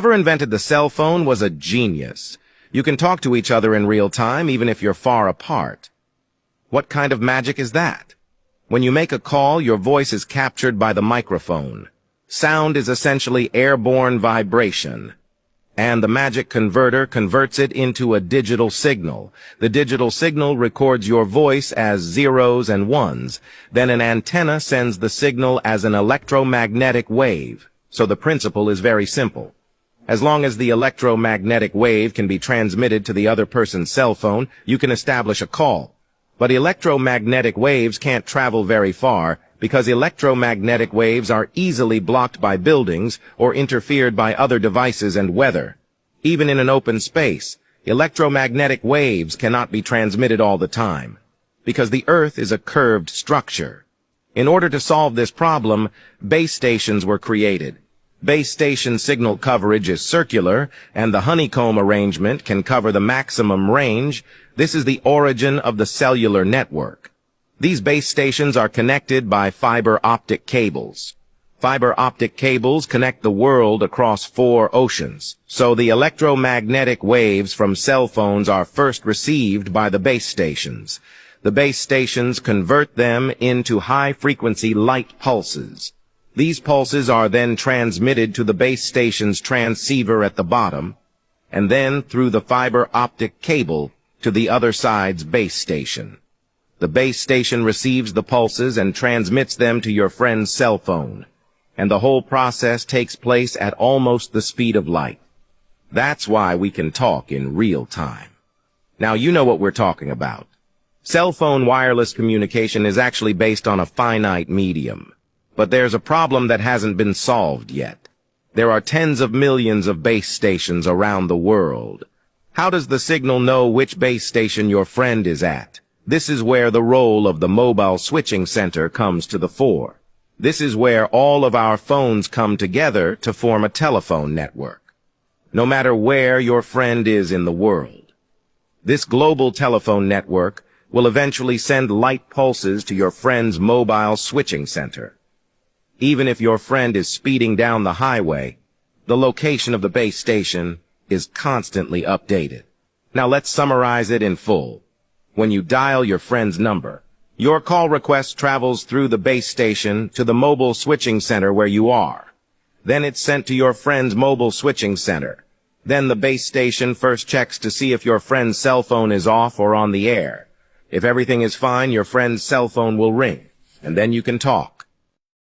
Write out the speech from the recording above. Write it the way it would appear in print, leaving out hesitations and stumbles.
Whoever invented the cell phone was a genius. You can talk to each other in real time, even if you're far apart. What kind of magic is that? When you make a call, your voice is captured by the microphone. Sound is essentially airborne vibration. And the magic converter converts it into a digital signal. The digital signal records your voice as zeros and ones. Then an antenna sends the signal as an electromagnetic wave. So the principle is very simple. As long as the electromagnetic wave can be transmitted to the other person's cell phone, you can establish a call. But electromagnetic waves can't travel very far because electromagnetic waves are easily blocked by buildings or interfered by other devices and weather. Even in an open space, electromagnetic waves cannot be transmitted all the time because the Earth is a curved structure. In order to solve this problem, base stations were created. Base station signal coverage is circular, and the honeycomb arrangement can cover the maximum range. This is the origin of the cellular network. These base stations are connected by fiber optic cables. Fiber optic cables connect the world across 4 oceans. So the electromagnetic waves from cell phones are first received by the base stations. The base stations convert them into high-frequency light pulses. These pulses are then transmitted to the base station's transceiver at the bottom, and then through the fiber optic cable to the other side's base station. The base station receives the pulses and transmits them to your friend's cell phone, and the whole process takes place at almost the speed of light. That's why we can talk in real time. Now you know what we're talking about. Cell phone wireless communication is actually based on a finite medium. But there's a problem that hasn't been solved yet. There are tens of millions of base stations around the world. How does the signal know which base station your friend is at? This is where the role of the mobile switching center comes to the fore. This is where all of our phones come together to form a telephone network, no matter where your friend is in the world. This global telephone network will eventually send light pulses to your friend's mobile switching center. Even if your friend is speeding down the highway, the location of the base station is constantly updated. Now let's summarize it in full. When you dial your friend's number, your call request travels through the base station to the mobile switching center where you are. Then it's sent to your friend's mobile switching center. Then the base station first checks to see if your friend's cell phone is off or on the air. If everything is fine, your friend's cell phone will ring, and then you can talk.